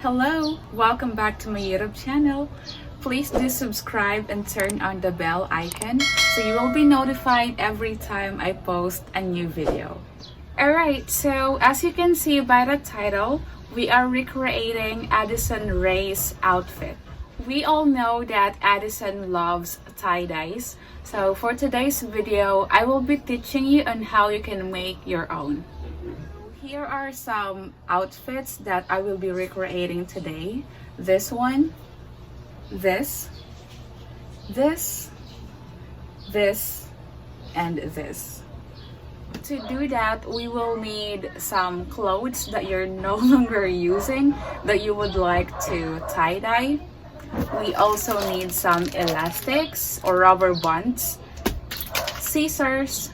Hello, welcome back to my YouTube channel. Please do subscribe and turn on the bell icon so you will be notified every time I post a new video. Alright, so as you can see by the title, we are recreating Addison Rae's outfit. We all know that Addison loves tie-dyes, so for today's video, I will be teaching you on how you can make your own. Here are some outfits that I will be recreating today. This one, this, and this. To do that, we will need some clothes that you're no longer using that you would like to tie-dye. We also need some elastics or rubber bands, scissors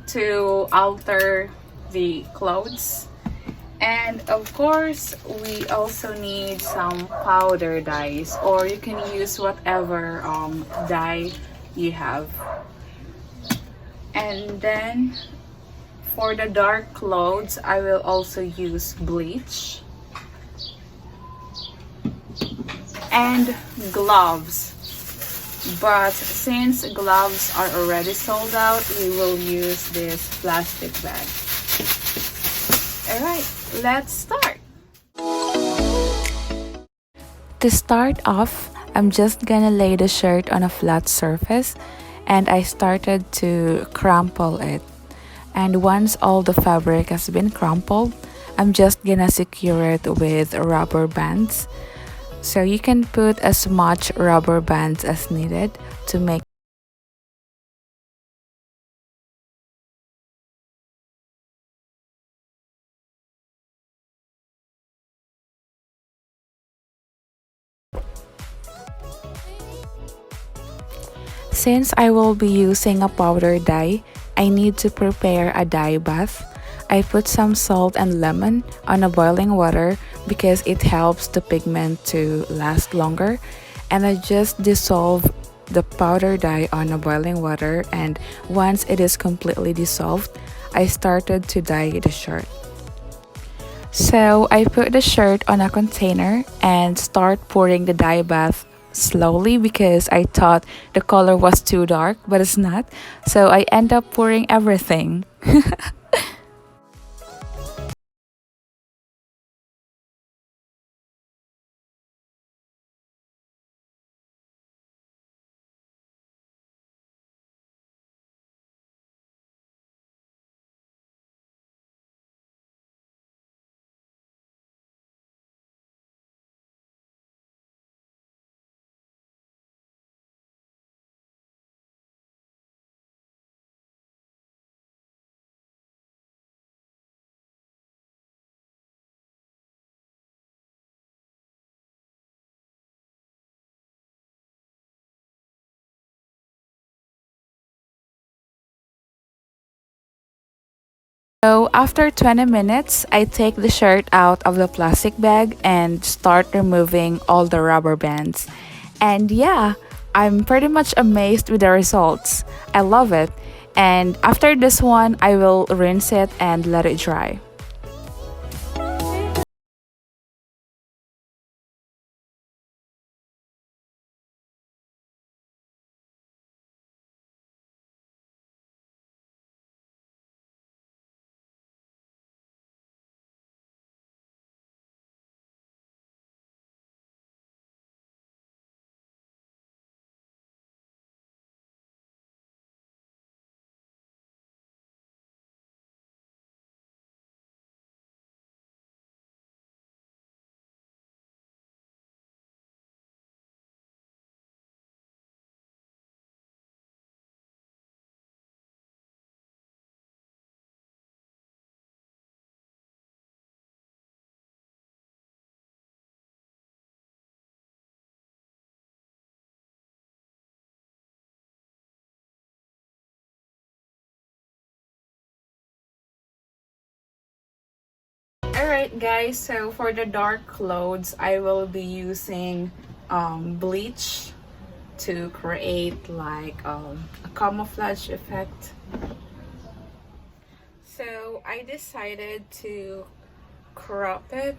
to alter the clothes, and of course we also need some powder dyes, or you can use whatever dye you have. And then for the dark clothes, I will also use bleach and gloves, but since gloves are already sold out, we will use this plastic bag. Alright, let's start. To start off, I'm just gonna lay the shirt on a flat surface, and I started to crumple it. And once all the fabric has been crumpled, I'm just gonna secure it with rubber bands. So you can put as much rubber bands as needed to make. Since I will be using a powder dye, I need to prepare a dye bath. I put some salt and lemon on a boiling water because it helps the pigment to last longer. And I just dissolve the powder dye on a boiling water, and once it is completely dissolved, I started to dye the shirt. So I put the shirt on a container and start pouring the dye bath slowly because I thought the color was too dark, but it's not. So I end up pouring everything. So after 20 minutes, I take the shirt out of the plastic bag and start removing all the rubber bands. And yeah, I'm pretty much amazed with the results. I love it. And after this one, I will rinse it and let it dry. Alright guys, so for the dark clothes, I will be using bleach to create like a camouflage effect. So I decided to crop it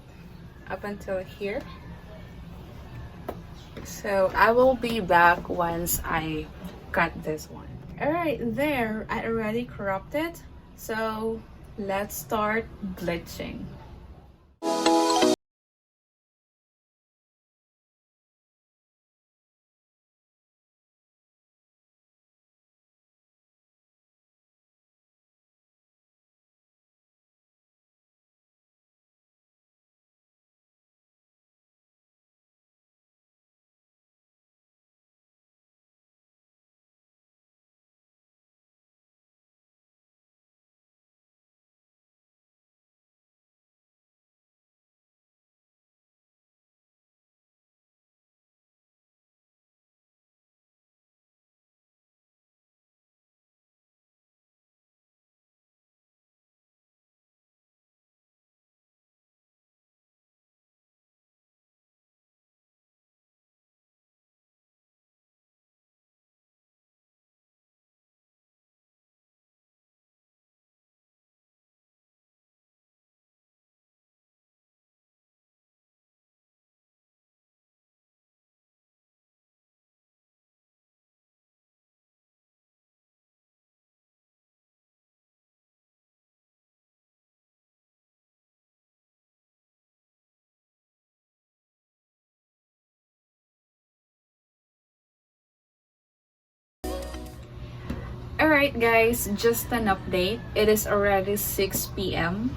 up until here. So I will be back once I cut this one. Alright, there, I already cropped it. So let's start bleaching. Alright guys, just an update. It is already 6 p.m.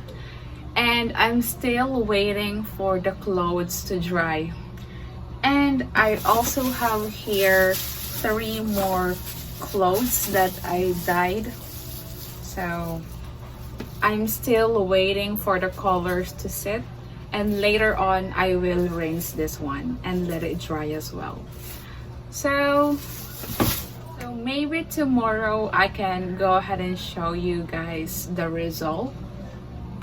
and I'm still waiting for the clothes to dry. And I also have here 3 more clothes that I dyed. So I'm still waiting for the colors to sit, and later on I will rinse this one and let it dry as well. So maybe tomorrow I can go ahead and show you guys the result.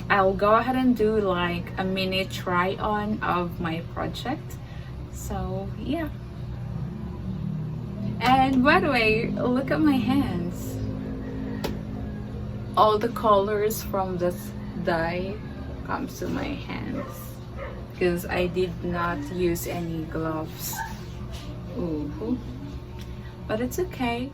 I'll go ahead and do like a mini try on of my project. So yeah. And by the way, look at my hands. All the colors from this dye comes to my hands because I did not use any gloves. Ooh. But it's okay.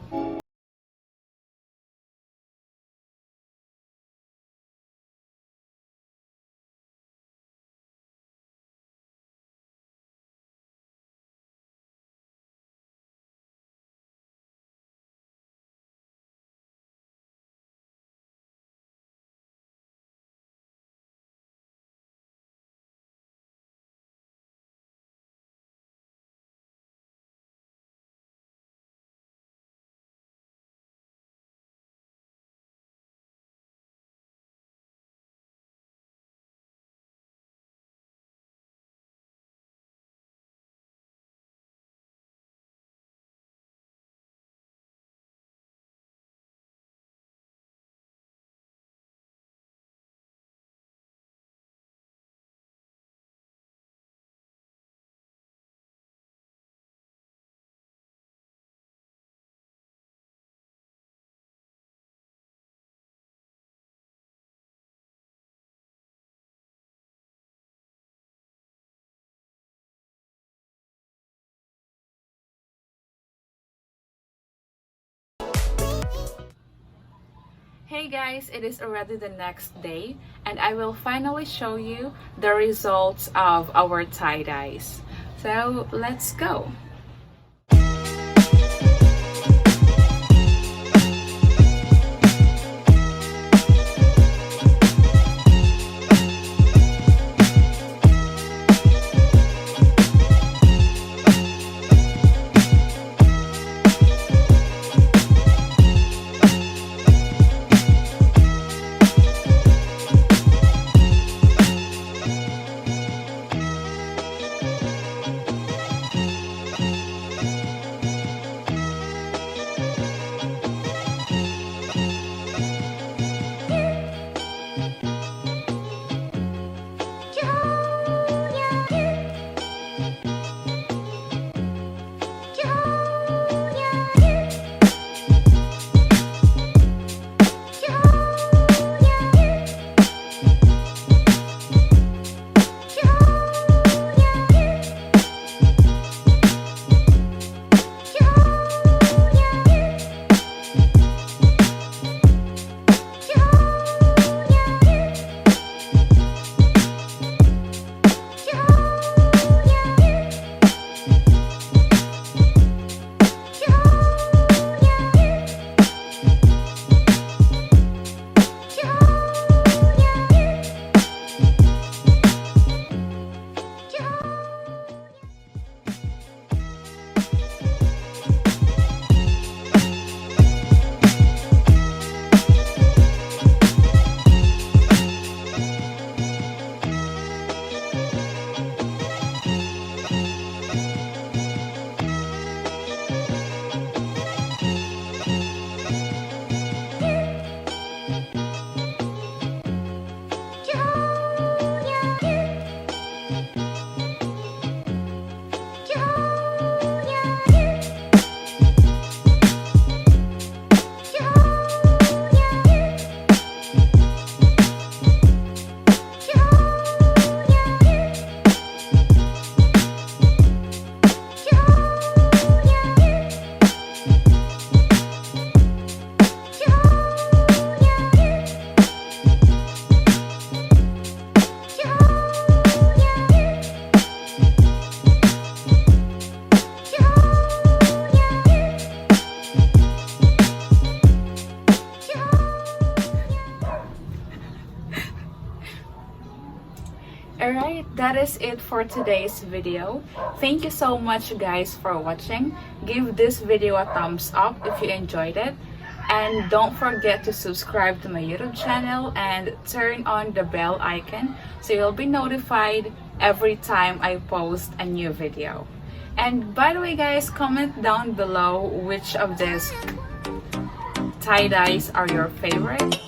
Hey guys, it is already the next day and I will finally show you the results of our tie-dyes. So let's go! Alright, that is it for today's video. Thank you so much guys for watching. Give this video a thumbs up if you enjoyed it. And don't forget to subscribe to my YouTube channel and turn on the bell icon so you'll be notified every time I post a new video. And by the way guys, comment down below which of these tie-dyes are your favorite.